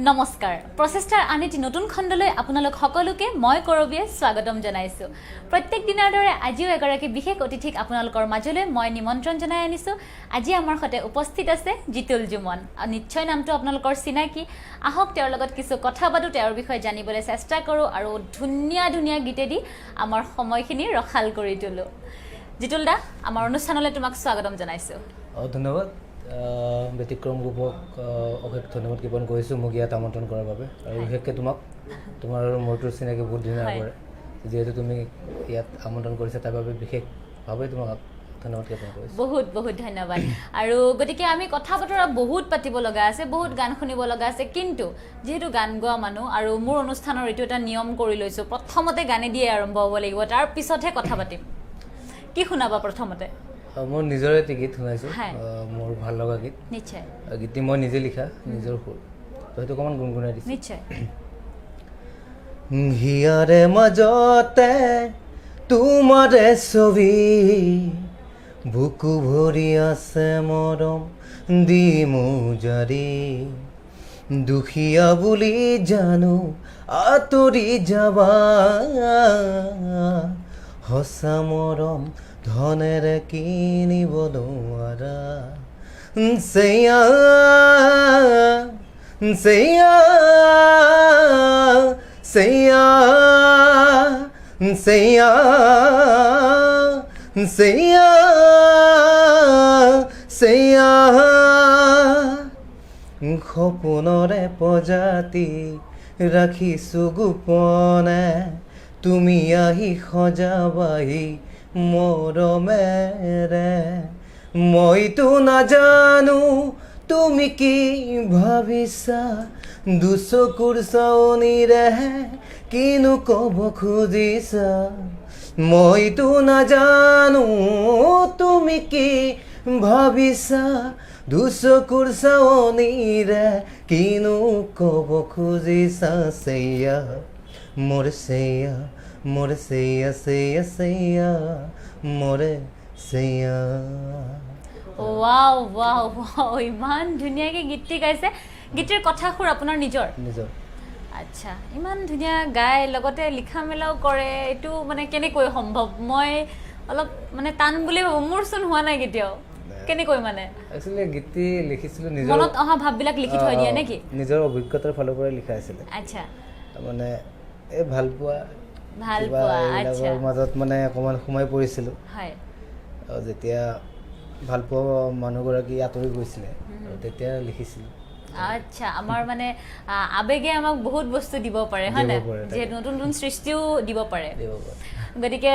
নমস্কাৰ প্ৰচেষ্টাৰ আনিটি নতুন খণ্ডলৈ আপোনালোক সকলোকে মই কৰবিয়ে স্বাগতম জনাইছো প্ৰত্যেক দিনৰ দৰে আজিও এগৰাকী বিশেষ অতিথিক আপোনালোকৰ মাজলৈ মই নিমন্ত্ৰণ জনাই আনিছো আজি আমাৰ সতে উপস্থিত আছে জিতুল জুমন নিশ্চয় নামটো আপোনালোকৰ চিনাকি আহক তেওঁৰ লগত কিছু কথা পাতো তেওঁৰ বিষয়ে জানিবলৈ চেষ্টা কৰো আৰু ধুনীয়া ধুনীয়া গীতে দি আমাৰ সময়খিনি ৰখাল কৰি তুলো জিতুল দা আমাৰ অনুষ্ঠানলৈ তোমাক স্বাগতম জনাইছো ধন্যবাদ ব্যতিক্ৰম গ্ৰুপক অশেষ ধন্যবাদ জ্ঞাপন কৰিছোঁ মোক ইয়াত আমন্ত্ৰণ কৰাৰ বাবে আৰু বিশেষকৈ তোমাক তোমাৰ মোৰটোৰ চিনাকি বহুত দিনৰ আগৰে যিহেতু তুমি ইয়াত আমন্ত্ৰণ কৰিছা তাৰ বাবে বিশেষভাৱে তোমাক ধন্যবাদ জ্ঞাপন কৰিছোঁ বহুত বহুত ধন্যবাদ আৰু গতিকে আমি কথা বতৰা বহুত পাতিব লগা আছে বহুত গান শুনিব লগা আছে কিন্তু যেহেতু গান গোৱা মানুহ আৰু মোৰ অনুষ্ঠানৰ এইটো এটা নিয়ম কৰি লৈছোঁ প্ৰথমতে গানে দিয়ে আৰম্ভ হ'ব লাগিব তাৰ পিছতহে কথা পাতিম কি শুনাবা প্ৰথমতে মোৰ নিজৰে এটি গীত শুনাইছোঁ মোৰ ভাল লগা গীত নিশ্চয় গীতটি মই নিজে লিখা নিজৰ সুৰ তো সেইটো অকণমান গুণগুণাই দিছোঁ নিশ্চয় হিয়াৰে মাজতে তোমাৰে ছবি বুকু ভৰি আছে মৰম দি মুজাৰি দুখীয়া বুলি জানো আঁতৰি যাবা সঁচা মৰম ধনেৰে কিনিব নোৱাৰা সেয়া সেয়া সেয়া সেয়া সেয়া সেয়া সপোনৰে প্ৰজাতি ৰাখিছোঁ গোপনে তুমি আহি সজাবাহি মৰমেৰে মইতো নাজানো তুমি কি ভাবিছা দুচকুৰ চাৱনিৰে কিনো ক'ব খুজিছা মইতো নাজানো তুমি কি ভাবিছা দুচকুৰ চাৱনিৰে কিনো ক'ব খুজিছা সেয়া মোৰ সেয়া মোৰে সেয়া সেয়া সেয়া মোৰে সেয়া ওয়াও ওয়াও ওয়াও ইমান ধুনীয়াকৈ গীতটি গাইছে গীতৰ কথাখুৰ আপোনাৰ নিজৰ আচ্ছা ইমান ধুনীয়া গাই লগতে লিখা মেলাও কৰে এইটো মানে কেনেকৈ সম্ভৱ মই অলপ মানে টান বুলি ভাবোঁ মোৰচোন হোৱা নাই কেতিয়াও কেনেকৈ মানে একচুৱেলি গীতটি লিখিছিলোঁ নিজৰ মনত অহা ভাববিলাক লিখি থৈ দিয়ে নেকি নিজৰ অভিজ্ঞতাৰ ফালৰ পৰাই লিখা আছিলে আচ্ছা মানে এই ভাল পোৱা আচ্ছা মাজত মানে অকণমান সোমাই পৰিছিলোঁ হয় যেতিয়া ভাল পোৱা মানুহগৰাকী আঁতৰি গৈছিলে তেতিয়া লিখিছিলোঁ আচ্ছা আমাৰ মানে আবেগে আমাক বহুত বস্তু দিব পাৰে হয় নাই যে নতুন নতুন সৃষ্টিও দিব পাৰে গতিকে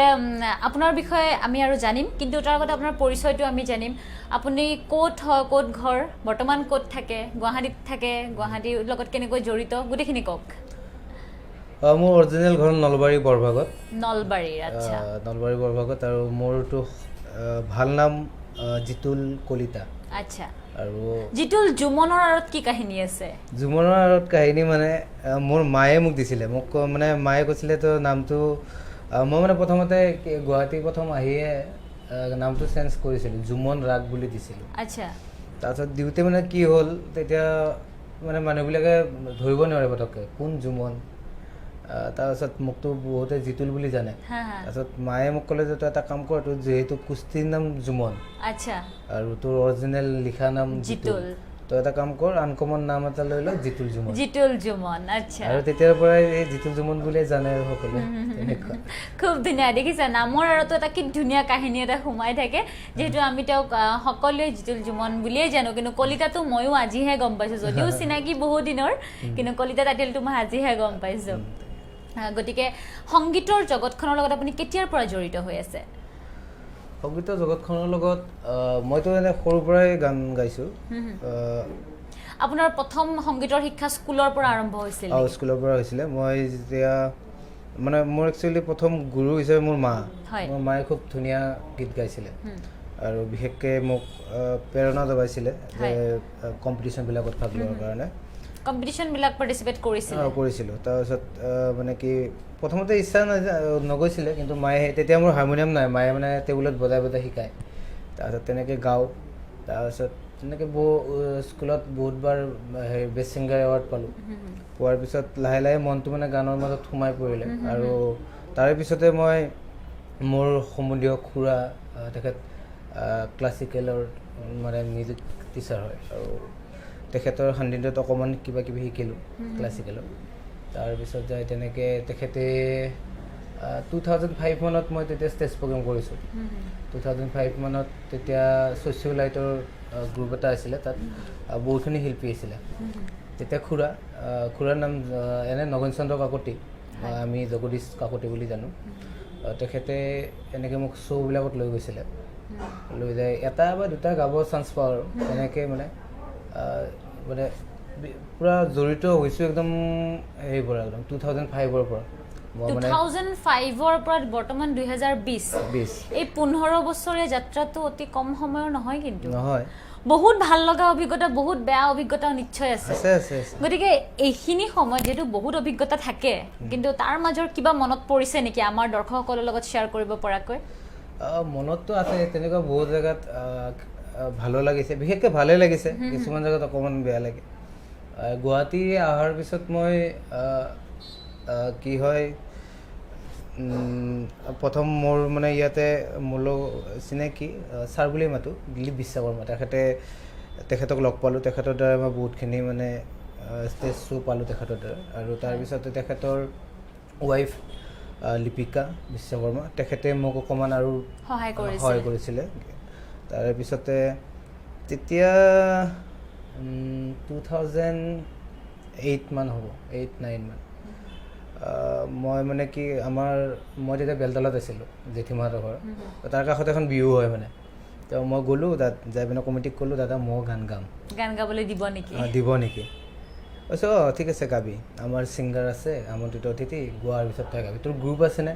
আপোনাৰ বিষয়ে আমি আৰু জানিম কিন্তু তাৰ আগতে আপোনাৰ পৰিচয়টো আমি জানিম আপুনি ক'ত হয় ক'ত ঘৰ বৰ্তমান ক'ত থাকে গুৱাহাটীত থাকে গুৱাহাটীৰ লগত কেনেকৈ জড়িত গোটেইখিনি কওক মোৰ অৰিজিনেল ঘৰ নলবাৰী বৰভাগত আচ্ছা নলবাৰী বৰভাগত আৰু মোৰতো ভাল নাম জিতুল কলিতা আচ্ছা আৰু জিতুল জুমনৰ আঁৰত কি কাহিনী আছে জুমনৰ আঁৰত কাহিনী মানে মোৰ মায়ে মোক দিছিলে মোক মানে মায়ে কৈছিলে তো নামটো মই মানে প্ৰথমতে গুৱাহাটী প্ৰথম আহিয়ে নামটো চেঞ্জ কৰিছিলোঁ জুমন ৰাগ বুলি দিছিলোঁ আচ্ছা তাৰপিছত দিওঁতে মানে কি হ'ল তেতিয়া মানে মানুহবিলাকে ধৰিব নোৱাৰে পটককৈ কোন জুমন তাৰপিছত মোকতো বহুতে জিতুল বুলি জানে তাৰপিছত মায়ে মোক ক'লে যে তই এটা কাম কৰ তোৰ যিহেতু কুস্তিৰ নাম জুমন আচ্ছা আৰু তোৰ অৰিজিনেল লিখা নাম জিতুল তই এটা কাম কৰ আনকমন নাম এটা লৈ ল জিতুল জুমন আচ্ছা আৰু তেতিয়াৰ পৰাই এই জিতুল জুমন বুলিয়ে জানে আৰু সকলোৱে তেনেকুৱা খুব ধুনীয়া দেখিছা নামৰ আঁৰতো এটা কি ধুনীয়া কাহিনী এটা সোমাই থাকে যিহেতু আমি তেওঁক সকলোৱে জিতুল জুমন বুলিয়ে জানো কিন্তু কলিতাটো ময়ো আজিহে গম পাইছোঁ যদিও চিনাকি বহু দিনৰ কিন্তু কলিতা টাইটেলটো মই আজিহে গম পাইছোঁ গতিকে সংগীতৰ জগতখনৰ লগত আপুনি কেতিয়াৰ পৰা জড়িত হৈ আছে সংগীতৰ জগতখনৰ লগত মইতো এনে সৰুৰ পৰাই গান গাইছোঁ আপোনাৰ প্ৰথম সংগীতৰ শিক্ষা স্কুলৰ পৰা আৰম্ভ হৈছিল স্কুলৰ পৰা হৈছিলে মই যেতিয়া মানে মোৰ একচুৱেলি প্ৰথম গুৰু হিচাপে মোৰ মোৰ মায়ে খুব ধুনীয়া গীত গাইছিলে আৰু বিশেষকৈ মোক প্ৰেৰণা যোগাইছিলে যে কম্পিটিশ্যনবিলাকত ভাগ লোৱাৰ কাৰণে কম্পিটিশ্যনবিলাক পাৰ্টিচিপেট কৰিছিলোঁ তাৰপিছত মানে কি প্ৰথমতে ইচ্ছা নগৈছিলে কিন্তু মায়ে তেতিয়া মোৰ হাৰমনিয়াম নাই মায়ে মানে টেবুলত বজাই বজাই শিকায় তাৰপিছত তেনেকৈ গাওঁ তাৰপিছত তেনেকৈ স্কুলত বহুতবাৰ হেৰি বেষ্ট ছিংগাৰ এৱাৰ্ড পালোঁ। পোৱাৰ পিছত লাহে লাহে মনটো মানে গানৰ মাজত সোমাই পৰিলে। আৰু তাৰে পিছতে মই মোৰ সম্বন্ধীয় খুৰা, তেখেত ক্লাছিকেলৰ মানে মিউজিক টিচাৰ হয়, আৰু তেখেতৰ সান্নিধ্যত অকণমান কিবা কিবি শিকিলোঁ ক্লাছিকেলৰ। তাৰপিছত যাই তেনেকৈ তেখেতে 2005 মানত মই তেতিয়া ষ্টেজ প্ৰগ্ৰেম কৰিছোঁ। 2005 মানত তেতিয়া ছ'চিয়েলাইটৰ গ্ৰুপ এটা আছিলে, তাত বহুতখিনি শিল্পী আছিলে। তেতিয়া খুৰাৰ নাম এনে নগেন চন্দ্ৰ কাকতি, আমি জগদীশ কাকতি বুলি জানো। তেখেতে এনেকৈ মোক শ্ব'বিলাকত লৈ গৈছিলে, লৈ যায় এটা বা দুটা গাব চান্স পাওঁ আৰু তেনেকৈ মানে পূৰা জড়িত হৈছোঁ একদম হেৰিৰ পৰা, একদম 2005ৰ পৰা। 2005ৰ পৰা বৰ্তমান 2020, এই 15 বছৰীয়া যাত্ৰাটো অতি কম সময়ৰ নহয়, কিন্তু নহয়, বহুত ভাল লগা অভিজ্ঞতা, বহুত বেয়া অভিজ্ঞতাও নিশ্চয় আছে। গতিকে এইখিনি সময়ত যিহেতু বহুত অভিজ্ঞতা থাকে, কিন্তু তাৰ মাজৰ কিবা মনত পৰিছে নেকি আমাৰ দৰ্শকসকলৰ লগত শ্বেয়াৰ কৰিব পৰাকৈ? মনততো আছে, তেনেকুৱা বহুত জেগাত ভালো লাগিছে, বিশেষকৈ ভালেই লাগিছে, কিছুমান জেগাত অকণমান বেয়া লাগে। গুৱাহাটী অহাৰ পিছত মই কি হয়, প্ৰথম মোৰ মানে ইয়াতে মোৰ চিনাকি ছাৰ বুলি মাতোঁ, দিলীপ বিশ্বকৰ্মা, তেখেতক লগ পালোঁ। তেখেতৰ দ্বাৰা মই বহুতখিনি মানে ষ্টেজ শ্ব' পালোঁ তেখেতৰ দ্বাৰা। আৰু তাৰপিছতে তেখেতৰ ৱাইফ লিপিকা বিশ্বকৰ্মা, তেখেতে মোক অকণমান আৰু সহায় কৰিছিলে। তাৰে পিছতে তেতিয়া 2008 মান হ'ব, 8-9 মান, মই মানে কি মই তেতিয়া বেলতলাত আছিলোঁ, জেঠীমাহঁতৰ ঘৰ, তাৰ কাষত এখন বিহু হয় মানে। তো মই গ'লোঁ তাত, যাই পিনে কমিটিক ক'লোঁ, দাদা মই গান গাবলৈ দিব নেকি? কৈছোঁ ঠিক আছে গাবি, আমাৰ ছিংগাৰ আছে, আমন্ত্ৰিত অতিথি, গোৱাৰ পিছত তই গাবি, তোৰ গ্ৰুপ আছেনে?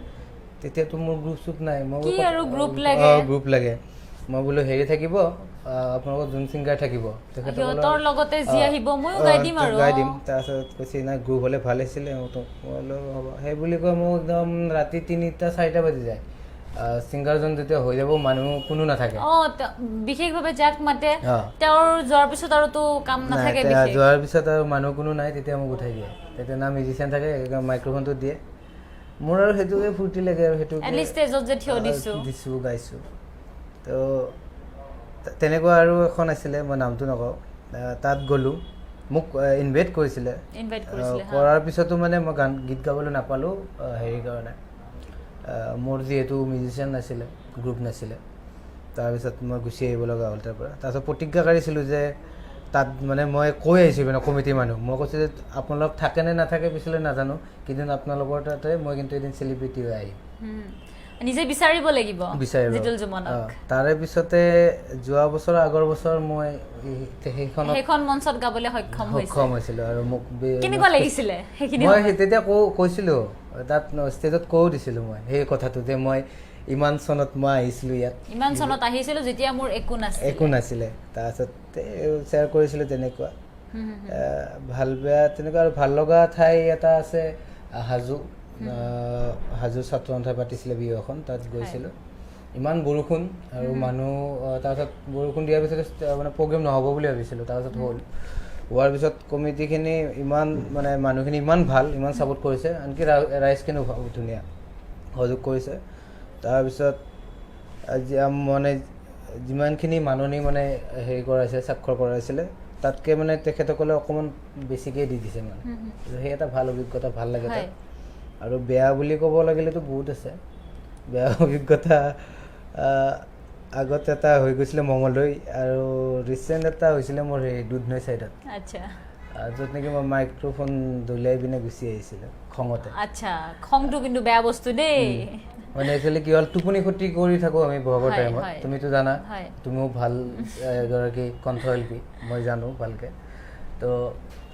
তেতিয়াতো মোৰ গ্ৰুপ নাই। মই গ্ৰুপ লাগে। মই বোলো হেৰি থাকিব, আপোনালোকৰ যোন ছিংগাৰ থাকিব গাই দিম। তাৰপিছত কৈছে নাই, গ্ৰুপ হ'লে ভাল আছিলে। মই বোলো হ'ব, সেই বুলি কৈ মোক একদম ৰাতি 3-4 বাজি যায়। ছিংগাৰজন যেতিয়া হৈ যাব, মানুহ কোনো নাথাকে, বিশেষভাৱে যাক মাতে তেওঁৰ যোৱাৰ পিছত আৰু কাম নাথাকে, যোৱাৰ পিছত আৰু মানুহ কোনো নাই, তেতিয়া মোক উঠাই দিয়ে। তেতিয়া না মিউজিচিয়ান থাকে, মাইক্ৰফোনটো দিয়ে। মোৰ আৰু সেইটোকে ফূৰ্তি লাগে, আৰু সেইটোকে দিছোঁ, গাইছোঁ। তো তেনেকুৱা আৰু এখন আছিলে, মই নামটো নকওঁ, তাত গ'লোঁ, মোক ইনভাইট কৰিছিলে। কৰাৰ পিছতো মানে মই গীত গাবলৈ নাপালোঁ, হেৰিৰ কাৰণে মোৰ যিহেতু মিউজিচিয়ান নাছিলে, গ্ৰুপ নাছিলে। তাৰপিছত মই গুচি আহিব লগা হ'ল তাৰ পৰা। তাৰপিছত প্ৰতিজ্ঞা কাঢ়িছিলোঁ যে তাত মানে মই কৈ আহিছোঁ মানে কমিটিৰ মানুহ, মই কৈছোঁ যে আপোনালোক থাকে নে নাথাকে পিছলৈ নাজানো, কিন্তু আপোনালোকৰ তাতে মই কিন্তু এদিন চেলিব্ৰিটি হৈ আহিম, নিজে বিচাৰিব লাগিব। তাৰে পিছতে যোৱা বছৰ আগৰ বছৰ মই সেইখন মঞ্চত গাবলৈ সক্ষম হৈছিলোঁ। আৰু মোক কেনেকুৱা লাগিছিলে সেইখিনি? মই তেতিয়া কৈছিলোঁ তাত, ষ্টেজত কৈও দিছিলোঁ মই সেই কথাটো, যে মই ইমান চনত মই আহিছিলোঁ ইয়াত, যেতিয়া মোৰ একো নাছিলে। তাৰপিছত শ্বেয়াৰ কৰিছিলোঁ তেনেকুৱা ভাল বেয়া তেনেকুৱা। আৰু ভাল লগা ঠাই এটা আছে হাজো ছাত্ৰ সন্থাই পাতিছিলে বিহু এখন, তাত গৈছিলোঁ। ইমান বৰষুণ আৰু মানুহ, তাৰপিছত বৰষুণ দিয়াৰ পিছত মানে প্ৰগ্ৰেম নহ'ব বুলি ভাবিছিলোঁ, তাৰপিছত হোৱাৰ পিছত কমিটিখিনি ইমান মানে মানুহখিনি ইমান ভাল, ইমান ছাপোৰ্ট কৰিছে, আনকি ৰাইজখিনিও ধুনীয়া সহযোগ কৰিছে। তাৰপিছত মানে যিমানখিনি মাননি মানে হেৰি কৰাইছে, স্বাক্ষৰ কৰাইছিলে, তাতকৈ মানে তেখেতসকলে অকণমান বেছিকৈ দি দিছে মানে, সেই এটা ভাল অভিজ্ঞতা, ভাল লাগে তাত। আৰু বেয়া বুলি ক'ব লাগিলেতো বহুত আছে। বেয়া অভিজ্ঞতা আগত এটা হৈ গৈছিলে মঙলদৈ, আৰু ৰিচেণ্ট এটা হৈছিলে মোৰ সেই দুধনৈ ছাইডত, য'ত নেকি মই মাইক্ৰফোন দলিয়াই পিনে গুচি আহিছিলোঁ খঙতে। খংটো কিন্তু বেয়া বস্তু দেই। মানে একচুৱেলি কি হ'ল, টোপনি ক্ষতি কৰি থাকোঁ আমি বহাগৰ টাইমত, তুমিতো জানা, তুমিও ভাল এগৰাকী কণ্ঠশিল্পী, মই জানো ভালকৈ।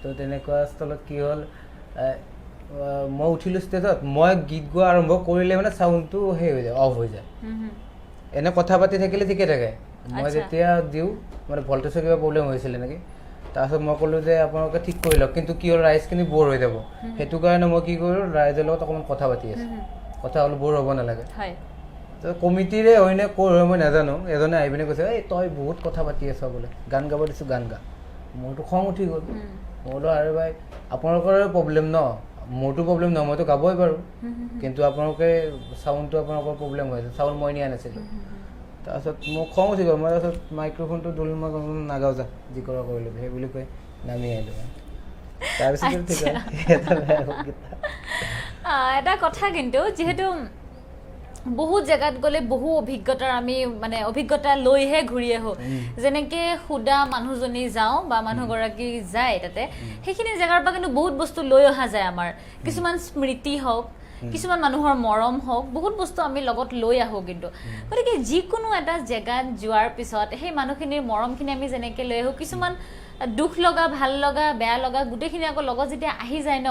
তো তেনেকুৱা স্থলত কি হ'ল, মই উঠিলোঁ ষ্টেজত, মই গীত গোৱা আৰম্ভ কৰিলে মানে চাউণ্ডটো সেই হৈ যায়, অফ হৈ যায়। এনে কথা পাতি থাকিলে ঠিকে থাকে, মই যেতিয়া দিওঁ মানে ভল্টেজৰ কিবা প্ৰব্লেম হৈছিলে নেকি, তাৰপিছত মই ক'লোঁ যে আপোনালোকে ঠিক কৰি লওক, কিন্তু কি হ'ল ৰাইজখিনি ব'ৰ হৈ যাব, সেইটো কাৰণে মই কি কৰিলোঁ, ৰাইজৰ লগত অকণমান কথা পাতি আছোঁ, কথা হ'লে ব'ৰ হ'ব নালাগে। তো কমিটিৰে হয়নে ক'ৰ হয় মই নাজানো এজনে আহি পিনে কৈছে এই তই বহুত কথা পাতি আছ বোলে গান গাব দিছোঁ গান গা মোৰতো খং উঠি গ'ল মই বোলো আৰে ভাই আপোনালোকৰে প্ৰব্লেম ন মোৰতো প্ৰব্লেম নহয় মইতো গাবই পাৰোঁ কিন্তু আপোনালোকে চাউণ্ডটো আপোনালোকৰ প্ৰব্লেম হৈ আছে চাউণ্ড মই নিয়া নাছিলোঁ তাৰপিছত মোক খং উঠি গ'ল মই তাৰপিছত মাইক্ৰফোনটো দল মই নাগাওঁ যা যি কৰা কৰিলোঁ সেই বুলি কৈ নামি আহিলোঁ তাৰপিছত ঠিক এটা কথা কিন্তু যিহেতু বহুত জেগাত গ'লে বহু অভিজ্ঞতাৰ আমি মানে অভিজ্ঞতা লৈহে ঘূৰি আহোঁ যেনেকৈ সুদা মানুহজনী যাওঁ বা মানুহগৰাকী যায় তাতে সেইখিনি জেগাৰ পৰা কিন্তু বহুত বস্তু লৈ অহা যায় আমাৰ কিছুমান স্মৃতি হওক কিছুমান মানুহৰ মৰম হওক বহুত বস্তু আমি লগত লৈ আহোঁ কিন্তু গতিকে যিকোনো এটা জেগাত যোৱাৰ পিছত সেই মানুহখিনিৰ মৰমখিনি আমি যেনেকৈ লৈ আহোঁ কিছুমান দুখ লগা ভাল লগা বেয়া লগা গোটেইখিনি আকৌ লগত যেতিয়া আহি যায় ন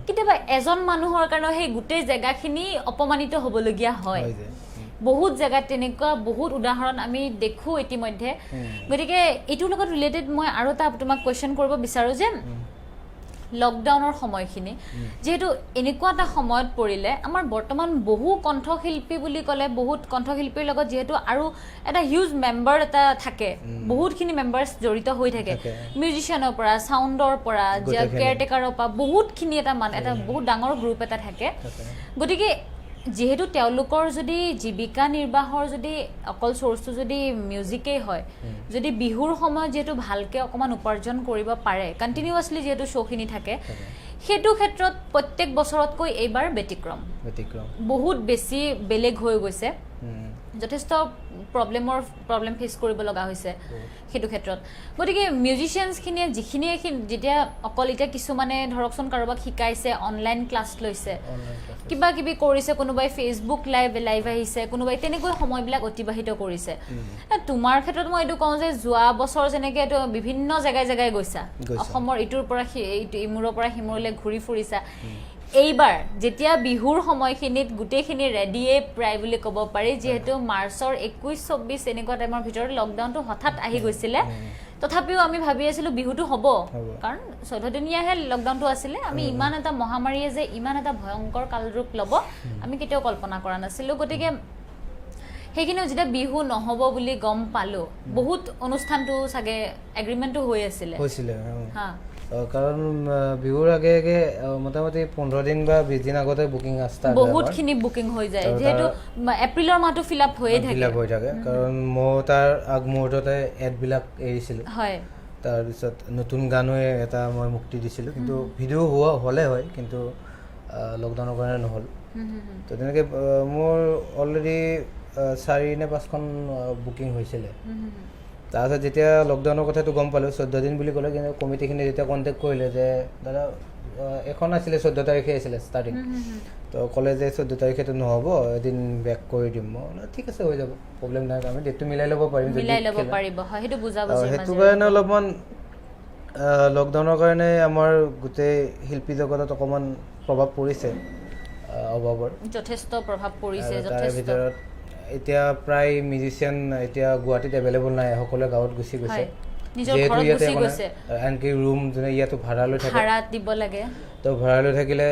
কেতিয়াবা এজন মানুহৰ কাৰণে সেই গোটেই জেগাখিনি অপমানিত হ'বলগীয়া হয় বহুত জেগাত তেনেকুৱা বহুত উদাহৰণ আমি দেখোঁ ইতিমধ্যে গতিকে এইটোৰ লগত ৰিলেটেড মই আৰু এটা তোমাক কুৱেশ্যন কৰিব বিচাৰোঁ যে লকডাউনৰ সময়খিনি যেহেতু এনেকুৱা এটা সময়ত পৰিলে আমাৰ বৰ্তমান বহু কণ্ঠশিল্পী বুলি ক'লে বহুত কণ্ঠশিল্পীৰ লগত যেহেতু আৰু এটা হিউজ মেম্বাৰ এটা থাকে বহুতখিনি মেম্বাৰ্ছ জড়িত হৈ থাকে মিউজিচিয়ানৰ পৰা চাউণ্ডৰ পৰা কেয়াৰটেকাৰৰ পৰা বহুতখিনি এটা মানে এটা বহুত ডাঙৰ গ্ৰুপ এটা থাকে গতিকে যেহেতু তেওঁলোকৰ যদি জীৱিকা নিৰ্বাহৰ যদি অকল চ'ৰ্চটো যদি মিউজিকেই হয় যদি বিহুৰ সময়ত যিহেতু ভালকৈ অকণমান উপাৰ্জন কৰিব পাৰে কণ্টিনিউৱাছলি যিহেতু শ্ব' থাকে সেইটো ক্ষেত্ৰত প্ৰত্যেক বছৰতকৈ এইবাৰ ব্যতিক্ৰম বহুত বেছি বেলেগ হৈ গৈছে যথেষ্ট প্ৰব্লেম ফেচ কৰিব লগা হৈছে সেইটো ক্ষেত্ৰত গতিকে মিউজিচিয়ানছখিনিয়ে যিখিনিয়ে যেতিয়া অকল এতিয়া কিছুমানে ধৰকচোন কাৰোবাক শিকাইছে অনলাইন ক্লাছ লৈছে কিবা কিবি কৰিছে কোনোবাই ফেচবুক লাইভ আহিছে কোনোবাই তেনেকৈ সময়বিলাক অতিবাহিত কৰিছে তোমাৰ ক্ষেত্ৰত মই এইটো কওঁ যে যোৱা বছৰ যেনেকৈ এইটো বিভিন্ন জেগাই জেগাই গৈছা অসমৰ ইটোৰ পৰা ইমূৰৰ পৰা সিমূৰলৈ ঘূৰি ফুৰিছা এইবাৰ যেতিয়া বিহুৰ সময়খিনিত গোটেইখিনি ৰেডিয়ে প্ৰায় বুলি ক'ব পাৰি যিহেতু মাৰ্চৰ 21-24 এনেকুৱা টাইমৰ ভিতৰত লকডাউনটো হঠাৎ আহি গৈছিলে তথাপিও আমি ভাবি আছিলোঁ বিহুটো হ'ব কাৰণ 14 দিনীয়াহে লকডাউনটো আছিলে আমি ইমান এটা মহামাৰীয়ে যে ইমান এটা ভয়ংকৰ কালৰূপ ল'ব আমি কেতিয়াও কল্পনা কৰা নাছিলোঁ গতিকে সেইখিনিও যেতিয়া বিহু নহ'ব বুলি গম পালোঁ বহুত অনুষ্ঠানটো চাগে এগ্ৰিমেণ্টটো হৈ আছিলে হা কাৰণ বিহুৰ আগে আগে মোটামুটি 15 দিন বা 20 দিন আগতে বুকিং ষ্টাৰ্ট বহুতখিনি বুকিং হৈ যায় যিহেতু এপ্ৰিলৰ মাহটো ফিল আপ হৈয়ে থাকে কাৰণ মই তাৰ আগমুহূৰ্ততে এডবিলাক এৰিছিলোঁ হয় তাৰপিছত নতুন গানো এটা মই মুক্তি দিছিলোঁ কিন্তু ভিডিঅ' হ'লে হয় কিন্তু লকডাউনৰ কাৰণে নহ'ল তো তেনেকৈ মোৰ অলৰেডি 4 নে 5খন বুকিং হৈছিলে তাৰপিছত যেতিয়া লকডাউনৰ কথাটো গম পালোঁ 14 দিন বুলি ক'লে কিন্তু কমিটিখিনি যেতিয়া কণ্টেক্ট কৰিলে যে দাদা এখন আছিলে 14 তাৰিখে আছিলে ষ্টাৰ্টিং তো ক'লে যে 14 তাৰিখেতো নহ'ব এদিন বেক কৰি দিম মই ঠিক আছে হৈ যাব প্ৰব্লেম নাই আমি ডেটটো মিলাই ল'ব পাৰিম সেইটো কাৰণে অলপমান লকডাউনৰ কাৰণে আমাৰ গোটেই শিল্পী জগতত অকণমান প্ৰভাৱ পৰিছে অভাৱৰ যথেষ্ট প্ৰভাৱ পৰিছে তাৰ ভিতৰত এতিয়া প্ৰায় মিউজিচিয়ান এতিয়া গুৱাহাটীত এভেইলেবল নাই সকলোৱে গাঁৱত গুচি গৈছে যিহেতু ইয়াতে আনকি ৰুম যোনে ইয়াতো ভাড়া লৈ থাকে ভাড়া দিব লাগে তো ভাড়া লৈ থাকিলে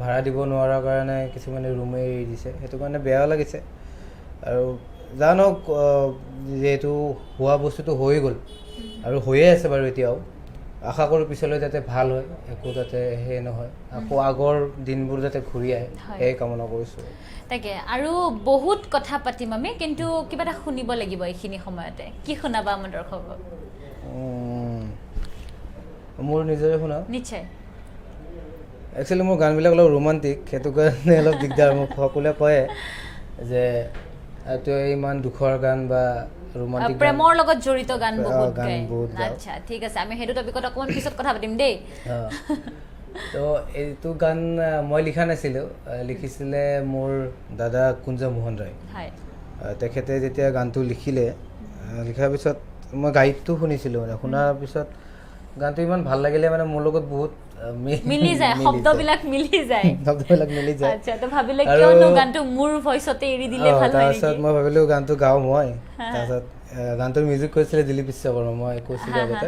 ভাড়া দিব নোৱাৰাৰ কাৰণে কিছুমানে ৰুমে এৰি দিছে সেইটো কাৰণে বেয়াও লাগিছে আৰু জানক যিহেতু হোৱা বস্তুটো হৈ গ'ল আৰু হৈয়ে আছে বাৰু এতিয়াও আশা কৰোঁ পিছলৈ যাতে ভাল হয় একো যাতে সেই নহয় আকৌ আগৰ দিনবোৰ যাতে ঘূৰি আহে সেই কামনা কৰিছোঁ তাকে আৰু বহুত কথা পাতিম আমি কিন্তু কিবা এটা শুনিব লাগিব এইখিনি সময়তে কি শুনাবা আমাৰ দৰ্শকক মোৰ নিজৰে শুনা নিশ্চয় একচুৱেলি মোৰ গানবিলাক অলপ ৰোমান্টিক সেইটো কাৰণে অলপ দিগদাৰ মোক সকলোৱে কয় যে তই ইমান দুখৰ গান বা ৰোমান্টিক প্ৰেমৰ লগত জড়িত গান বহুত গায় আচ্ছা ঠিক আছে আমি সেইটো টপিকত অকণমান পিছত কথা পাতিম দেই তো এইটো গান মই লিখা নাছিলোঁ লিখিছিলে মোৰ দাদা কুঞ্জ মোহন ৰায় তেখেতে যেতিয়া গানটো লিখিলে লিখাৰ পিছত মই গাইডটো শুনিছিলোঁ মানে শুনাৰ পিছত গানটো ইমান ভাল লাগিলে মানে মোৰ লগত বহুত মিলি যায় শব্দবিলাক মিলি যায় আচ্ছা তো ভাবিলে কিয়নো গানটো মোৰ ভইচতে এৰি দিলে ভাল হয় নেকি তাৰপিছত মই ভাবিলোঁ গানটো গাওঁ মই তাৰপিছত গানটোৰ মিউজিক কৰিছিলে দিলীপ বিশ্বকৰ্মা মই কৈছিলোঁ আগতে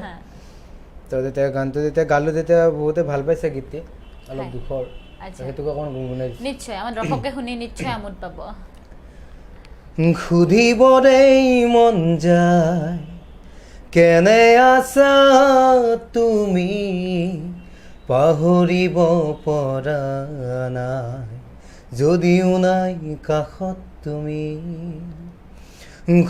তো যেতিয়া গানটো যেতিয়া গালোঁ তেতিয়া বহুতে ভাল পাইছে গীতটি অলপ দুখৰ সেইটোকে অকণমান গুণগুণাই নিশ্চয় আমাৰ দৰ্শকে শুনি নিশ্চয় আমোদ পাব সুধিবৰেই মন যায় কেনে আছা তুমি পাহৰিব পৰা নাই যদিও নাই কাষত তুমি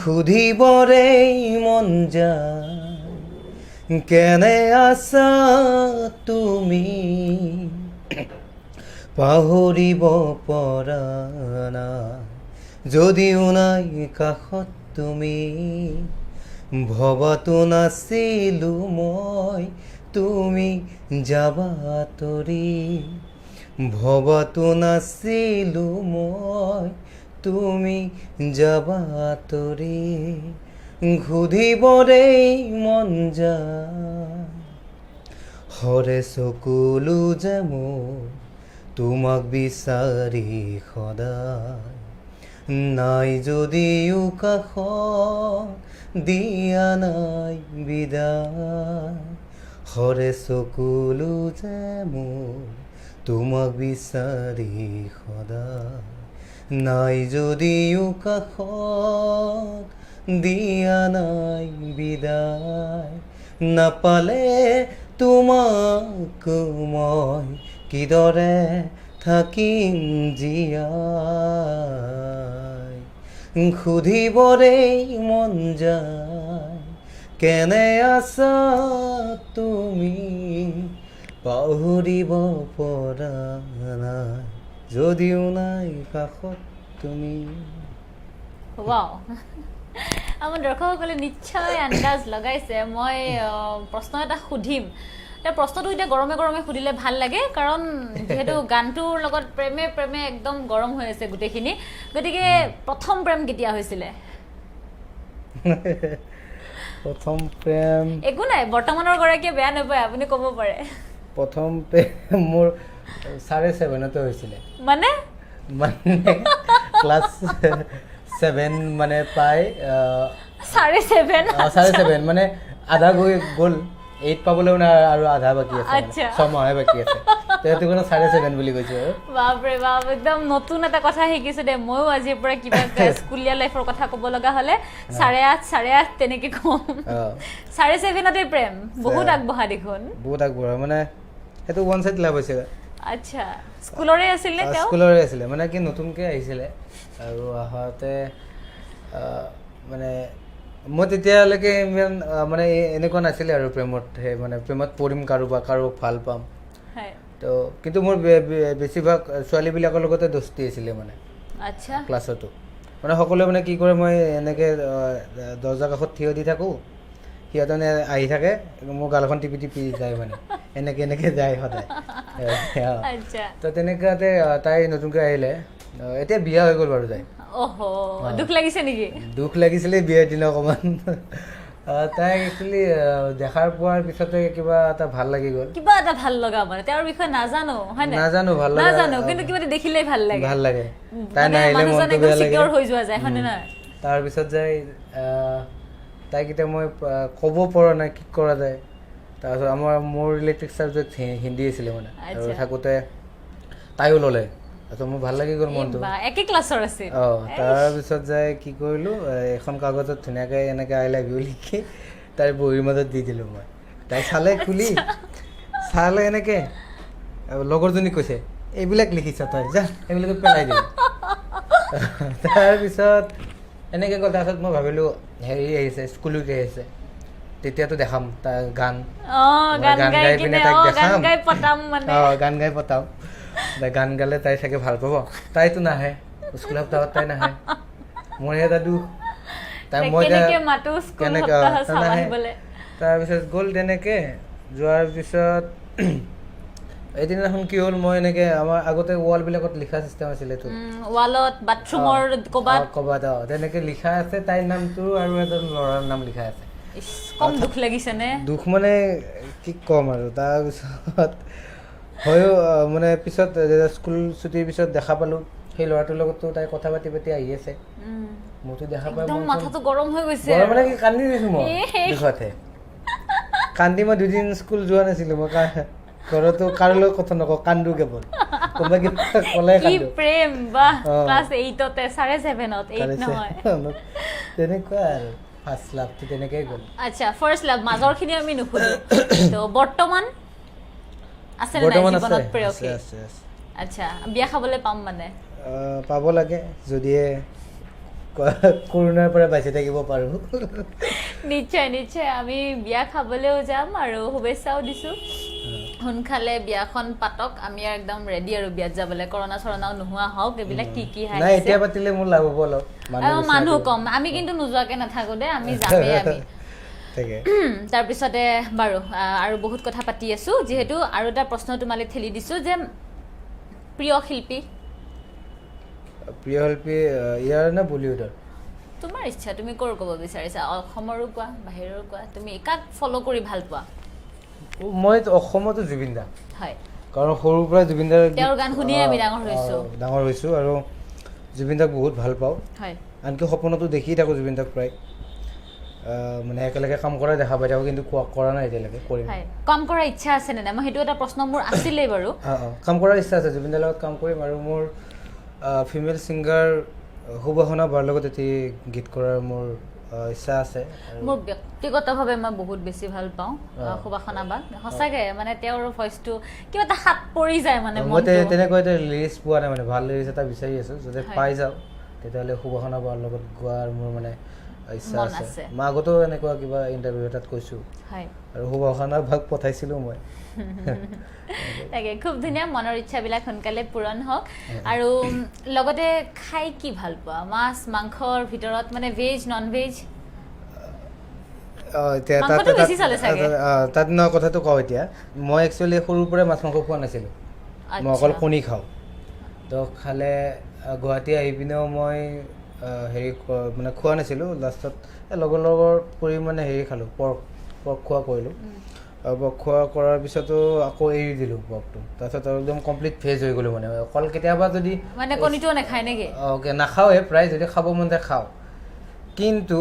সুধিবৰেই মন যায় কেনে আছা তুমি পাহৰিব পৰা নাই যদিও নাই কাষত তুমি ভবাতো নাছিলো মই তুমি যাবা তৰি ভবাতো নাছিলো মই তুমি যাবা তৰি সুধিবৰেই মন যায় হৰে চকুলো যে মোৰ তোমাক বিচাৰি সদায় নাই যদিও কাষত দিয়া নাই বিদায় হৰে চকুলো যে মোৰ তোমাক বিচাৰি সদায় নাই যদিও কাষত দিয়া নাই বিদায় নাপালে তোমাক মই কিদৰে থাকিম জীয়াই সুধিবৰেই মন যায় কেনে আছা তুমি পাহৰিব পৰা নাই যদিও নাই কাষত তুমি ৱাও আমাৰ দৰ্শকসকলে নিশ্চয় আন্দাজ লগাইছে মই প্ৰশ্ন এটা সুধিম তাৰ প্ৰশ্নটো এতিয়া গৰমে গৰমে সুধিলে ভাল লাগে কাৰণ যেহেতু গানটোৰ লগত প্ৰেমে প্ৰেমে একদম গৰম হৈ আছে গোটেইখিনি গতিকে প্ৰথম প্ৰেম কেতিয়া হৈছিলে প্ৰথম প্ৰেম একো নাই বৰ্তমানৰ গৰাকীয়ে বেয়া নাপায় আপুনি ক'ব পাৰে প্ৰথম প্ৰেম মোৰ 7.5 হৈছিলে মানে ক্লাছ 7 মানে পাই 7.5 মানে আধা গ'ল 8 পাবলৈ মানে আৰু আধা বাকী আছে আচ্ছা 6 মাহে বাকী আছে তো সেইটো কাৰণে 7.5 বুলি কৈছো আৰু বাপৰে বাপ একদম নতুন এটা কথা শিকিছো দে ময়ো আজিৰ পৰা কিবা স্কুলীয়া লাইফৰ কথা ক'ব লগা হ'লে 8.5 তেনেকে কম 7.5 প্ৰেম বহুত আগবঢ়া দেখোন বহুত আগবঢ়া মানে সেইটো ওৱান সাইড লাভ হৈছিলে আচ্ছা স্কুলৰে আছিল নে তেওঁ স্কুলৰে আছিলে মানে কি নতুনকৈ আহিছিলে আৰু আহোঁতে মানে মই তেতিয়ালৈকে ইমান মানে এনেকুৱা নাছিলে আৰু প্ৰেমত মানে প্ৰেমত পৰিম কাৰোবাক ভাল পাম তো কিন্তু মোৰ বেছিভাগ ছোৱালীবিলাকৰ লগতে দোস্তি আছিলে মানে আচ্ছা ক্লাছতো মানে সকলোৱে মানে কি কৰে মই এনেকৈ দৰ্জাৰ কাষত থিয় দি থাকোঁ সিহঁতে মানে আহি থাকে মোৰ গালখন টিপি টিপি যায় মানে এনেকৈ যায় সদায় তো তেনেকুৱাতে তাই নতুনকৈ আহিলে এতিয়া বিয়া হৈ গ'ল বাৰু তাই দুখ লাগিছে নেকি দুখ লাগিছিলে বিয়াৰ দিনা অকণমান তাই একচুৱেলি দেখাৰ পোৱাৰ পিছতে কিবা এটা ভাল লাগি গ'ল কিবা এটা ভাল লগা মানে তেওঁৰ বিষয়ে নাজানো হয় নাজানো ভাল লাগে নাজানো কিন্তু কিবা এটা দেখিলেই ভাল লাগে তাই নাহিলে মনটো বেয়া লাগে চিকিউৰ হৈ যোৱা যায় হয় নে নহয় তাৰপিছত যাই তাইক এতিয়া মই ক'ব পৰা নাই কি কৰা যায় তাৰপিছত মোৰ ইলেক্ট্ৰিক ছাবজেক্ট হিন্দী আছিলে মানে আৰু থাকোঁতে তাইও ল'লে তাৰপিছত মোৰ ভাল লাগি গ'ল মনটো একে ক্লাছৰ আছিল তাৰপিছত যাই কি কৰিলোঁ এখন কাগজত ধুনীয়াকৈ এনেকৈ আই লাভ ইউ লিখি তাইৰ বহীৰ মাজত দি দিলোঁ মই তাই চালে খুলি চালে এনেকৈ লগৰজনীক কৈছে এইবিলাক লিখিছ তই যা এইবিলাকত পেলাই দিলোঁ তাৰপিছত এনেকৈ গ'ল তাৰপিছত মই ভাবিলোঁ হেৰি আহিছে স্কুল উইক আহিছে তেতিয়াতো দেখাম তাৰ গান গাই পিনে তাইক দেখাম গান গাই পতাম গান গালে তাই চাগে ভাল পাব তাইতো নাহে স্কুল সপ্তাহত তাই নাহে মোৰ এটা দুখ তাই মই নাহে তাৰপিছত গ'ল তেনেকৈ যোৱাৰ পিছত এদিনাখন কি হ'ল মই এনেকৈ আমাৰ আগতে ৱালবিলাকত লিখা চিষ্টেম আছিলেতো ৱালত বাথৰুমৰ ক'ৰবাত তেনেকৈ লিখা আছে তাইৰ নামটো আৰু এজন ল'ৰাৰ নাম লিখা আছে কম দুখ লাগিছে নে দুখ মানে কি ক'ম আৰু তাৰপিছত হয়ো মানে পিছত স্কুল ছুটিৰ পিছত দেখা পালোঁ সেই ল'ৰাটোৰ লগতো তাই কথা পাতি পাতি আহি আছে মোৰতো দেখা পাই মাথাটো গৰম হৈ গৈছে গৰম মানে কি কান্দি দিছোঁ মই দুখতে কান্দি মই 2 দিন স্কুল যোৱা নাছিলোঁ মই ঘৰতো কাৰো লগত কথা নকওঁ কান্দো কেৱল কোনোবা কিবা ক'লে কি কান্দো প্ৰেম বাহ ক্লাছ 8তে 7:30 8 নহয় তেনেকুৱা আৰু ফাৰ্ষ্ট লাভটো তেনেকেই গ'ল আচ্ছা ফাৰ্ষ্ট লাভ মাজৰখিনি আমি নুখুধো তো বৰ্তমান আছে নে নাই বৰ্তমান আছে জীৱনত প্ৰেয়সী আছে আচ্ছা বিয়া খাবলৈ পাম মানে পাব লাগে যদিহে কৰোণাৰ পৰা বাচি থাকিব পাৰোঁ নিশ্চয় আমি বিয়া খাবলৈও যাম আৰু শুভেচ্ছাও দিছোঁ সোনকালে বিয়াখন পাতক আমি একদম ৰেডি আৰু বিয়াত যাবলৈ কৰোণা চৰণাও নোহোৱা হওক এইবিলাক কি নাই এতিয়া পাতিলে মোৰ লাভ হ'ব অলপ মানুহ কম আমি কিন্তু নোযোৱাকৈ নাথাকোঁ দে আমি যামেই আমি তাৰপিছতে বাৰু আৰু বহুত কথা পাতি আছোঁ যিহেতু আৰু এটা প্ৰশ্ন তোমালৈ ঠেলি দিছোঁ যে প্ৰিয় শিল্পী ইয়াৰ নে বলিউডৰ তোমাৰ ইচ্ছা তুমি ক'ৰ ক'ব বিচাৰিছা অসমৰো কোৱা বাহিৰৰ কোৱা তুমি কাক ফ'ল' কৰি ভাল পোৱা মই অসমতো জুবিন দা হয় কাৰণ সৰুৰ পৰা জুবিন দাৰ তেওঁৰ গান শুনিয়ে আমি ডাঙৰ হৈছোঁ আৰু জুবিন দাক বহুত ভাল পাওঁ হয় আনকি সপোনতো দেখি থাকোঁ জুবিন দাক প্ৰায় মানে একেলগে কাম কৰা দেখা পাই থাকোঁ কিন্তু কৰা নাই এতিয়ালৈকে কৰিম কাম কৰাৰ ইচ্ছা আছে নে নাই মই সেইটো এটা প্ৰশ্ন মোৰ আছিলেই বাৰু কাম কৰাৰ ইচ্ছা আছে জুবিন দাৰ লগত কাম কৰিম আৰু মোৰ ফিমেল ছিংগাৰ সুবাসনা বাৰ লগত এটি গীত কৰাৰ মোৰ ইচ্ছা আছে মোৰ ব্যক্তিগতভাৱে মই বহুত বেছি ভাল পাওঁ সুবাসনা বাক সঁচাকৈ মানে তেওঁৰ ভইচটো কিবা এটা হাত পৰি যায় মানে মই তেনেকৈ এটা লিৰিক্স পোৱা নাই মানে ভাল লিৰিক্স এটা বিচাৰি আছোঁ যদি পাই যাওঁ তেতিয়াহ'লে সুবাসনা বাৰ লগত গোৱাৰ মোৰ মানে ইচ্ছা আছে মই আগতো এনেকুৱা কিবা ইণ্টাৰভিউ এটাত কৈছোঁ আৰু সুবাসনা বাক পঠাইছিলোঁ মই তাকে খুব ধুনীয়া মনৰ ইচ্ছাবিলাক সোনকালে পূৰণ হওক আৰু লগতে খাই কি ভাল পোৱা মাছ মাংসৰ ভিতৰত মানে ভেজ নন ভেজ তাত ন কথাটো কওঁ এতিয়া মই একচুৱেলি সৰুৰ পৰাই মাছ মাংস খোৱা নাছিলোঁ মই অকল কণী খাওঁ তো খালে গুৱাহাটী আহি পিনেও মই হেৰি মানে খোৱা নাছিলোঁ লাষ্টত লগৰ কৰি মানে হেৰি খালোঁ পৰ্ক খোৱা কৰিলোঁ খোৱা কৰাৰ পিছতো আকৌ এৰি দিলোঁ পৰ্কটো তাৰপিছত একদম কমপ্লিট ভেজ হৈ গ'লোঁ মানে অকল কেতিয়াবা যদি মানে কণীটো নাখায় নেকি নাখাওঁৱে প্ৰায় যদি খাব মন যায় খাওঁ কিন্তু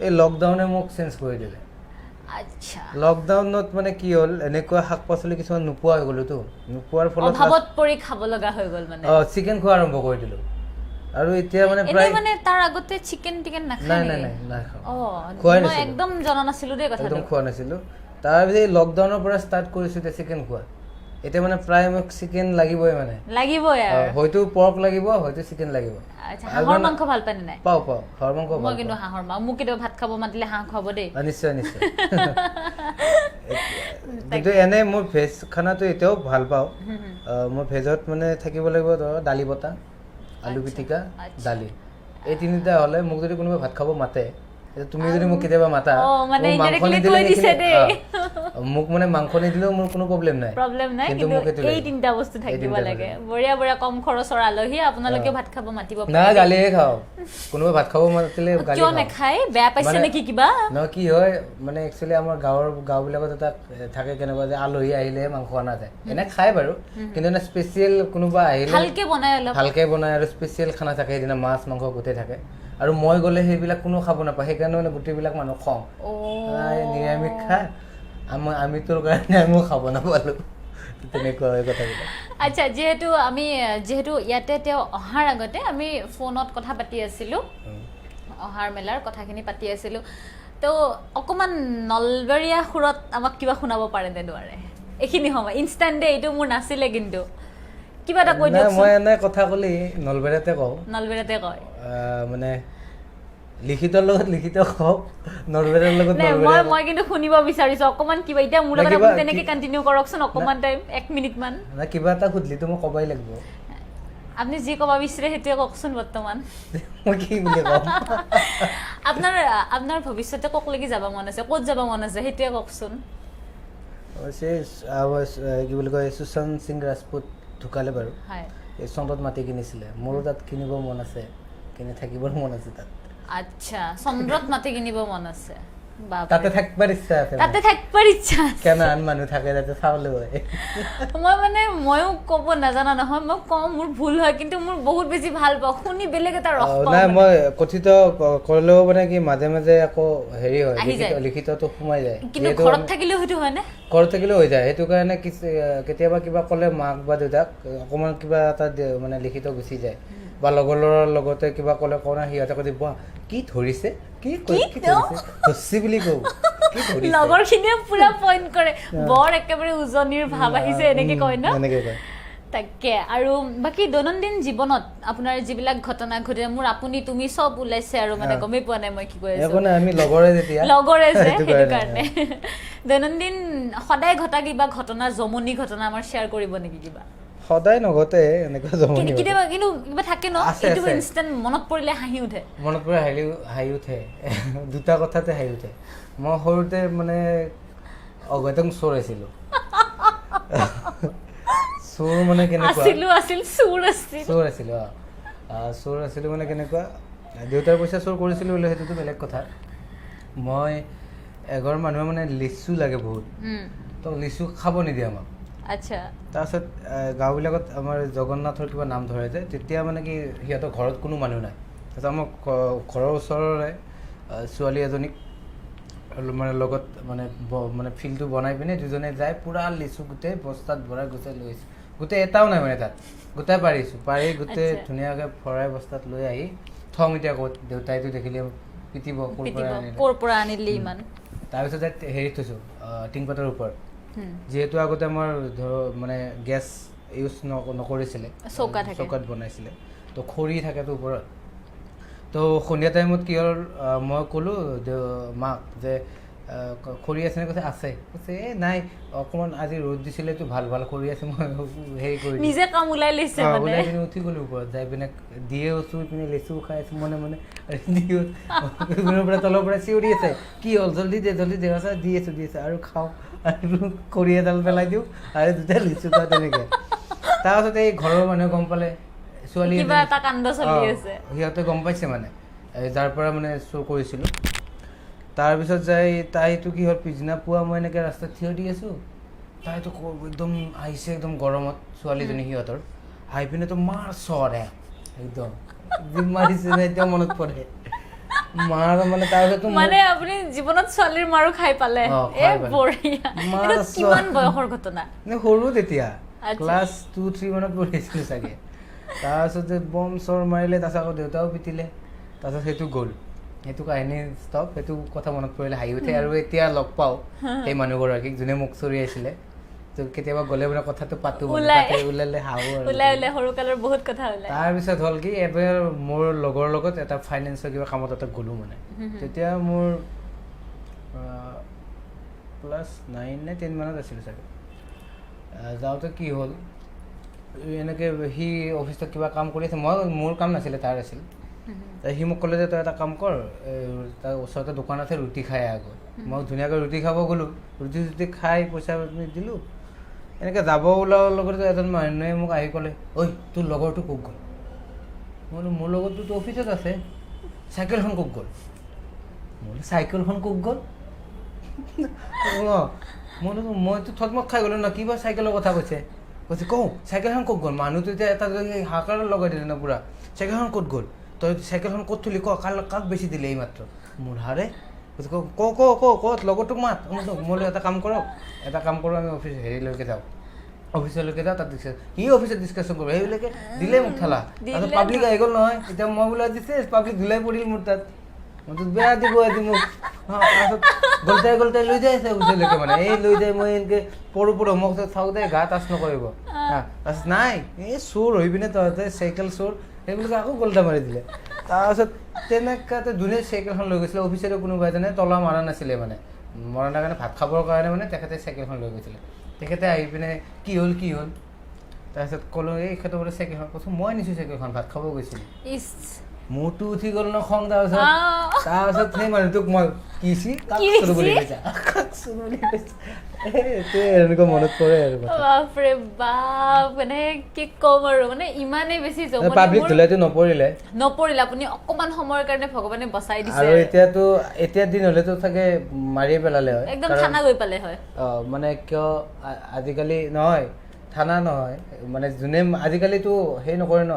এই লকডাউনে মোক চেঞ্জ কৰি দিলে আচ্ছা লকডাউনত মানে কি হ'ল এনেকুৱা শাক পাচলি কিছুমান নোপোৱা হৈ গ'লোতো নোপোৱাৰ ফলত অভাৱত পৰি খাব লগা হৈ গ'ল মানে চিকেন খোৱা আৰম্ভ কৰি দিলোঁ আৰু এতিয়া মানে প্ৰায় মানে তাৰ আগতে চিকেন টিকেন নাখায় নাই খোৱাই নাছিলোঁ একদম জনা নাছিলোঁ দেই কথাটো একদম খোৱা নাছিলোঁ তাৰপিছত এই লকডাউনৰ পৰা ষ্টাৰ্ট কৰিছোঁ এতিয়া চিকেন খোৱা এতিয়া মানে প্ৰায় মোক চিকেন লাগিবই মানে হয়তো পৰ্ক লাগিব হয়তো চিকেন লাগিব হাঁহৰ মাংস ভাল পায় নাই পাওঁ হাঁহৰ মাংস মই কিন্তু হাঁহৰ মাংস মোক কেতিয়াবা ভাত খাব মাতিলে হাঁহ খুৱাব দেই নিশ্চয় কিন্তু এনে মোৰ ভেজ খানাটো এতিয়াও ভাল পাওঁ মই ভেজত মানে থাকিব লাগিব ধৰক দালি বটা আলু পিটিকা দালি এই তিনিটা হ'লে মোক যদি কোনোবাই ভাত খাব মাতে তুমি যদি মোক কেতিয়াবা মাতা মোক মানে মাংস নিদিলেও মোৰ কোনো প্ৰব্লেম নাই কিন্তু এই তিনিটা বস্তু থাকিব লাগে বঢ়িয়া কম খৰচৰ আলহী আপোনালোকে ভাত খাব মাতিব না গালিয়ে খাওঁ কোনোবাই ভাত খাব মাতিলে কিয় নাখায় বেয়া পাইছে নেকি কিবা নহয় কি হয় মানে একচুৱেলি আমাৰ গাঁওবিলাকত এটা থাকে কেনেকুৱা যে আলহী আহিলেহে মাংস অনা যায় এনে খায় বাৰু কিন্তু এনে স্পেচিয়েল কোনোবা আহিলে ভালকে বনায় আৰু স্পেচিয়েল খানা থাকে সেইদিনা মাছ মাংস গোটেই থাকে আৰু মই গ'লে সেইবিলাক কোনো খাব নাপায় সেইকাৰণে মানে গোটেইবিলাক মানুহ খং নিৰামিষ খায় আমি তোৰ কাৰণে আমিও খাব নাপালোঁ তেনেকুৱা হয় কথাবিলাক আচ্ছা যিহেতু ইয়াতে তেওঁ অহাৰ আগতে আমি ফোনত কথা পাতি আছিলোঁ অহাৰ মেলাৰ কথাখিনি পাতি আছিলোঁ তো অকণমান নলবৰীয়া সুৰত আমাক কিবা শুনাব পাৰে নে নোৱাৰে এইখিনি সময় ইনষ্টেণ্ট দে এইটো মোৰ নাছিলে কিন্তু কিবা এটা কৈ দিয়ক মই এনে কথা ক'লে নলবেৰাতে কয় মানে লিখিতৰ লগত লিখিত কওক নলবেৰাৰ লগত মই কিন্তু শুনিব বিচাৰিছোঁ অকণমান কিবা এতিয়া মোৰ লগত আপুনি তেনেকৈ কণ্টিনিউ কৰকচোন অকণমান টাইম 1 মিনিটমান কিবা এটা সুধিলেতো মই ক'বই লাগিব আপুনি যি ক'ব বিচাৰে সেইটোৱে কওকচোন বৰ্তমান মই কি বুলি ক'ম আপোনাৰ ভৱিষ্যতে ক'লৈকে যাব মন আছে ক'ত যাব মন আছে সেইটোৱে কওকচোন কি বুলি কয় সুশান্ত সিং ৰাজপুত ঢুকালে বাৰু এই চন্দ্ৰত মাটি কিনিছিলে মোৰো তাত কিনিব মন আছে কিনি থাকিবৰ মন আছে তাত আচ্ছা চন্দ্ৰত মাটি কিনিব মন আছে তাতে থাকবার ইচ্ছা আছে তাতে থাকবার ইচ্ছা কেন আন মানুহ থাকে যাতে চাবলৈ হয় মই মানে ময়ো ক'ব নাজানা নহয় মই কওঁ মোৰ ভুল হয় কিন্তু মোৰ বহুত বেছি ভাল পাওঁ শুনি বেলেগ এটা ৰস পাওঁ নাই মই কথিত কৰিলেও মানে কি মাজে মাজে আকৌ হেৰি হয় লিখিতটো সোমাই যায় কিন্তু ঘৰত থাকিলেও হয়তো হয় নে ঘৰত থাকিলেও হৈ যায় সেইটো কাৰণে কেতিয়াবা কিবা ক'লে মাক বা দেউতাক অকণমান কিবা এটা মানে লিখিত গুচি যায় বা লগৰ ল'ৰাৰ লগতে কিবা ক'লে কওঁ না সিহঁতে কৈ দিব কি ধৰিছে কি ধৰিছে ধৰিছে বুলি কওঁ কি ধৰিছে লগৰখিনিয়ে পুৰা পইণ্ট কৰে বৰ একেবাৰে উজনিৰ ভাৱ আহিছে এনেকে কয় ন এনেকে কয় তাকে আৰু বাকী দৈনন্দিন জীৱনত আপোনাৰ যিবিলাক ঘটনা ঘটে মোৰ আপুনি তুমি চব ওলাইছে আৰু মানে গমেই পোৱা নাই মই কি কৈ আছো আমি লগৰে যেতিয়া লগৰে যে সেইটো কাৰণে দৈনন্দিন সদায় ঘটা কিবা ঘটনা জমনি ঘটনা আমাৰ শ্বেয়াৰ কৰিব নেকি কিবা সদায় নঘটে এনেকুৱা জমনি কেতিয়াবা কিন্তু কিবা থাকে ন এইটো ইনষ্টেণ্ট মনত পৰিলে হাঁহি উঠে মনত পৰে হাঁহি উঠে দুটা কথাতে হাঁহি উঠে মই সৰুতে মানে অঘটন চোৰ আছিলোঁ চোৰ মানে কেনেকুৱা চোৰ আছিলোঁ মানে কেনেকুৱা দেউতাৰ পইচা চোৰ কৰিছিলোঁ বোলে সেইটোতো বেলেগ কথা মই এঘৰ মানুহে মানে লিচু লাগে বহুত তো লিচু খাব নিদিয়ে আমাক আচ্ছা তাৰপিছত গাঁওবিলাকত আমাৰ জগন্নাথৰ কিবা নাম ধৰে যে তেতিয়া মানে কি সিহঁতৰ ঘৰত কোনো মানুহ নাই তাৰপিছত আমাৰ ঘৰৰ ওচৰৰে ছোৱালী এজনীক মানে লগত মানে ফিল্ডটো বনাই পিনে দুজনে যায় পূৰা লিচু গোটেই বস্তাত ভৰাই গোটেই লৈ আহিছোঁ গোটেই এটাও নাই মানে তাত গোটেই পাৰিছোঁ পাৰি গোটেই ধুনীয়াকৈ ভৰাই বস্তাত লৈ আহি থম এতিয়া ক'ত দেউতাইতো দেখিলে পিটিব ক'ৰ পৰা আনিলি ইমান তাৰপিছত হেৰিত থৈছোঁ টিংপাতৰ ওপৰত যিহেতু আগতে আমাৰ মানে গেছ ইউজ নকৰিছিলে চৌকাত বনাইছিলে তো খৰি থাকেতো ওপৰত তো সন্ধিয়া টাইমত কি হ'ল মই ক'লোঁ মাক যে খৰি আছে নে কৈছে আছে কৈছে এই নাই অকণমান আজি ৰ'দ দিছিলেতো ভাল ভাল খৰি আছে মই হেৰি কৰি নিজে কাম ওলাই লৈছে ওলাই পিনে উঠি গ'লোঁ ওপৰত যাই পিনে দিয়ে আছোঁ পিনে লেচু খাই আছোঁ মনে মনে পৰা তলৰ পৰা চিঞৰি আছে কি হ'ল জল্দি দে দি আছোঁ আৰু খাওঁ আৰু খৰি এডাল পেলাই দিওঁ আৰু দুটা লিচু খাওঁ তেনেকৈ তাৰপাছত এই ঘৰৰ মানুহে গম পালে ছোৱালী সিহঁতে গম পাইছে মানে যাৰ পৰা মানে চোৰ কৰিছিলোঁ তাৰপিছত যাই তাইতো কি হ'ল পিছদিনা পুৱা মই এনেকৈ ৰাস্তাত থিয় দি আছোঁ তাইতো একদম আহিছে একদম গৰমত ছোৱালীজনী সিহঁতৰ আহি পিনেতো মাৰ চৰে একদম জিম মাৰিছে এতিয়া মনত পৰে মাৰ মানে তাৰপিছত মানে আপুনি জীৱনত ছোৱালীৰ মাৰো খাই পালে কিমান বয়সৰ ঘটনা সৰু তেতিয়া ক্লাছ 2-3 মানত পঢ়িছিলোঁ চাগে তাৰপিছত যে বম চৰ মাৰিলে তাৰপিছত আকৌ দেউতাও পিটিলে তাৰপিছত সেইটো গ'ল সেইটো কাহিনী ষ্টপ সেইটো কথা মনত পৰিলে হাঁহি উঠে আৰু এতিয়া লগ পাওঁ সেই মানুহগৰাকীক যোনে মোক চৰি আছিলে তো কেতিয়াবা গ'লে মানে কথাটো পাতোঁ ওলালে হাঁহো সৰুকালৰ বহুত কথা ওলায় তাৰপিছত হ'ল কি এবাৰ মোৰ লগৰ লগত এটা ফাইনেন্সৰ কিবা কামত এটা গ'লোঁ মানে তেতিয়া মোৰ ক্লাছ 9 নে 10 মানত আছিলোঁ চাগে যাওঁতে কি হ'ল এনেকৈ সি অফিচত কিবা কাম কৰি আছে মোৰ কাম নাছিলে তাৰ আছিল সি মোক ক'লে যে তই এটা কাম কৰ তাৰ ওচৰতে দোকান আছে ৰুটি খাই আগত মই ধুনীয়াকৈ ৰুটি খাব গ'লোঁ ৰুটি খাই পইচা দিলোঁ এনেকৈ যাব ওলোৱাৰ লগতে এজন মানুহে মোক আহি ক'লে ঐ তোৰ লগৰটো ক'ত গ'ল মই বোলো মোৰ লগৰটোতো অফিচত আছে চাইকেলখন ক'ত গ'ল মই বোলো চাইকেলখন ক'ত গ'ল মইতো থকমক খাই গ'লোঁ ন কিবা চাইকেলৰ কথা কৈছে কওঁ চাইকেলখন ক'ত গ'ল মানুহটো এতিয়া এটা হাহাকাৰ লগাই দিলে ন পূৰা চাইকেলখন ক'ত গ'ল তই চাইকেলখন ক'ত থলি কাক বেছি দিলে এই মাত্ৰ মোৰ হাৰে ক'ত লগৰটোক মাত মই এটা কাম কৰোঁ আমি অফিচ হেৰিলৈকে যাওঁ অফিচলৈকে যাওঁ তাত সি অফিচত ডিছকাশ্যন কৰোঁ সেইবিলাকে দিলে মোক ঠেলা তাৰপিছত পাব্লিক আহি গ'ল নহয় এতিয়া মই বোলে দিছে পাব্লিক ধুলাই পৰিল মোৰ তাত মইতো বেয়া দিব আজি মোক তাৰপিছত গলটাই লৈ যাই আছে অফিচলৈকে মানে এই লৈ যায় মই এনেকৈ পৰো মোক চাওঁতে গা টাচ নকৰিব তাৰপিছত নাই এই চোৰ হৈ পিনে তহঁতে চাইকেল চোৰ সেইবিলাকে আকৌ গল্টা মাৰি দিলে তাৰপিছত তেনেকুৱাতে যোনে চাইকেলখন লৈ গৈছিলে অফিচৰে কোনোবা এজনে তলা মৰা নাছিলে মানে মৰা নাই কাৰণে ভাত খাবৰ কাৰণে মানে তেখেতে চাইকেলখন লৈ গৈছিলে তেখেতে আহি পিনে কি হ'ল তাৰপিছত ক'লোঁ এই এখেতৰ বোলে চাইকেলখন কৈছোঁ মই নিছোঁ চাইকেলখন ভাত খাব গৈছিলোঁ মোৰতো উঠি গ'ল ন খং তাৰপিছত সেই মানুহটোক মই কৈছোঁ বুলি কৈছে এইটোৱে এনেকুৱা মনত পৰে আৰু বাপৰে বাপ মানে কি ক'ম আৰু মানে ইমানেই বেছি পাব্লিক ধুলাইতো নপৰিলে আপুনি অকমান সময়ৰ কাৰণে ভগৱানে বচাই দিছে আৰু এতিয়া দিন হ'লেতো চাগে মাৰিয়ে পেলালে হয় একদম থানা গৈ পালে হয় মানে কিয় আজিকালি নহয় থানা নহয় মানে যোনে আজিকালিতো সেই নকৰে ন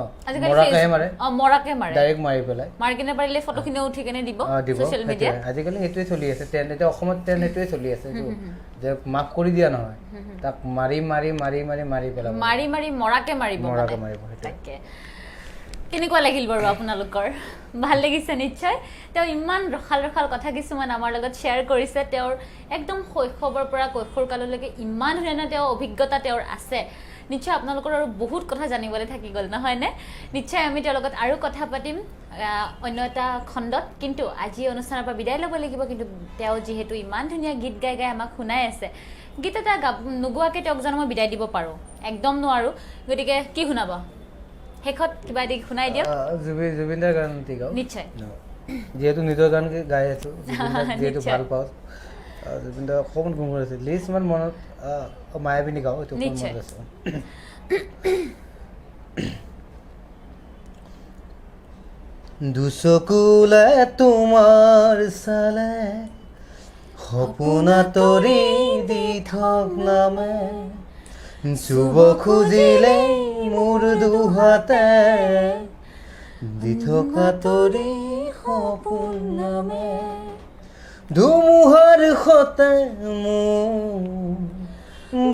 মৰাকে মাৰে ডাইৰেক্ট মাৰি পেলাই মাৰি কিনে পাৰিলে ফটোখিনিও উঠি কিনে দিব ছ'চিয়েল মিডিয়াত আজিকালি সেইটোৱে চলি আছে এতিয়া অসমত সেইটোৱে চলি আছে যে মাফ কৰি দিয়া নহয় তাক মাৰি পেলাব মাৰি মৰাকে মাৰিব তাকে কেনেকুৱা লাগিল বাৰু আপোনালোকৰ ভাল লাগিছে নিশ্চয় তেওঁ ইমান ৰখাল কথা কিছুমান আমাৰ লগত শ্বেয়াৰ কৰিছে তেওঁৰ একদম শৈশৱৰ পৰা কৈশোৰ কাললৈকে ইমান ধুনীয়া তেওঁ অভিজ্ঞতা তেওঁৰ আছে নিশ্চয় আপোনালোকৰ আৰু বহুত কথা জানিবলৈ থাকি গ'ল নহয়নে নিশ্চয় আমি তেওঁৰ লগত আৰু কথা পাতিম অন্য এটা খণ্ডত কিন্তু আজি অনুষ্ঠানৰ পৰা বিদায় ল'ব লাগিব কিন্তু তেওঁ যিহেতু ইমান ধুনীয়া গীত গাই আমাক শুনাই আছে গীত এটা নোগোৱাকৈ তেওঁক জানো মই বিদায় দিব পাৰোঁ একদম নোৱাৰোঁ গতিকে কি শুনাব শেষত কিবা এটি শুনাই দিয়ক জুবিনদাৰ গান গাওঁ নিশ্চয় যিহেতু নিজৰ গান গাই আছোঁ যিহেতু ভাল পাওঁ জুবিনদা অকণমান গুণগুণ আছে লিষ্ট মান মনত মায়াবিনী গাওঁ এইটো মনত আছে দুচকুলে তোমাৰ চালে সপোনা তৰি দি থক নামে চুব খুজিলে মোৰ দুহাতে দি থকা তৰি সপোন নামে ধুমুহাৰ সতে মোৰ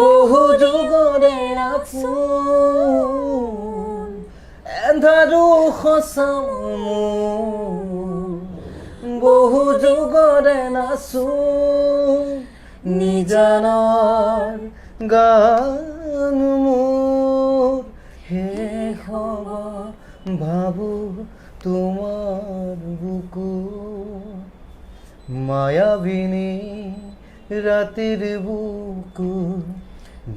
বহু যুগৰে আপোন এন্ধাৰো সঁচা মোৰ বহু যুগৰে নাচো নিজানৰ গান মোৰ শেষ হ'ব ভাবো তোমাৰ বুকু মায়াবিনী ৰাতিৰ বুকু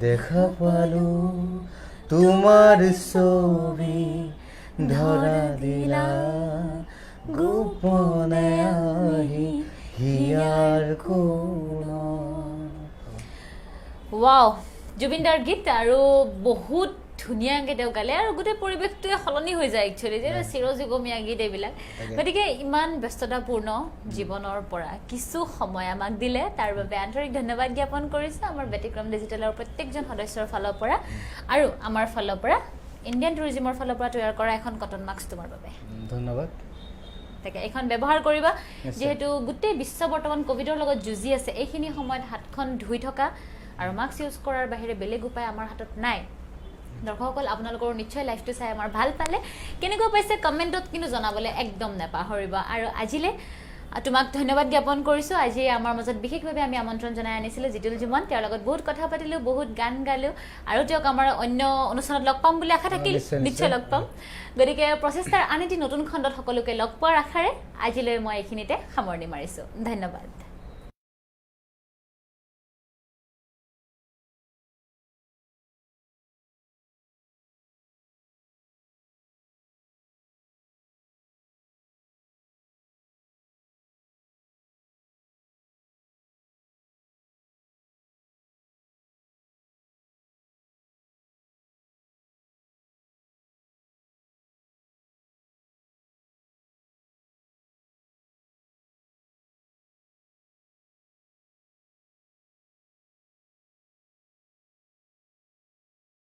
দেখা পালো তোমাৰ ছবি ধৰা দিলা গোপনে আহি হিয়াৰ কোণত ৱাও জুবিনদাৰ গীত আৰু বহুত ধুনীয়াকৈ তেওঁ গালে আৰু গোটেই পৰিৱেশটোৱে সলনি হৈ যায় একচুৱেলি যে চিৰজীৱমীয়া গীত এইবিলাক গতিকে ইমান ব্যস্ততাপূৰ্ণ জীৱনৰ পৰা কিছু সময় আমাক দিলে তাৰ বাবে আন্তৰিক ধন্যবাদ জ্ঞাপন কৰিছোঁ আমাৰ ব্যতিক্ৰম ডিজিটেলৰ প্ৰত্যেকজন সদস্যৰ ফালৰ পৰা আৰু আমাৰ ফালৰ পৰা ইণ্ডিয়ান টুৰিজিমৰ ফালৰ পৰা তৈয়াৰ কৰা এখন কটন মাস্ক তোমাৰ বাবে ধন্যবাদ তাকে এখন ব্যৱহাৰ কৰিবা যিহেতু গোটেই বিশ্ব বৰ্তমান কোভিডৰ লগত যুঁজি আছে এইখিনি সময়ত হাতখন ধুই থকা আৰু মাস্ক ইউজ কৰাৰ বাহিৰে বেলেগ উপায় আমাৰ হাতত নাই দৰ্শকসকল আপোনালোকৰ নিশ্চয় লাইভটো চাই আমাৰ ভাল পালে কেনেকুৱা পাইছে কমেণ্টত কিন্তু জনাবলৈ একদম নাপাহৰিবা আৰু আজিলৈ তোমাক ধন্যবাদ জ্ঞাপন কৰিছোঁ আজি আমাৰ মাজত বিশেষভাৱে আমি আমন্ত্ৰণ জনাই আনিছিলোঁ জিতুল জুমন তেওঁৰ লগত বহুত কথা পাতিলোঁ বহুত গান গালোঁ আৰু তেওঁক আমাৰ অন্য অনুষ্ঠানত লগ পাম বুলি আশা থাকিল নিশ্চয় লগ পাম গতিকে প্ৰচেষ্টাৰ আন এটি নতুন খণ্ডত সকলোকে লগ পোৱাৰ আশাৰে আজিলৈ মই এইখিনিতে সামৰণি মাৰিছোঁ ধন্যবাদ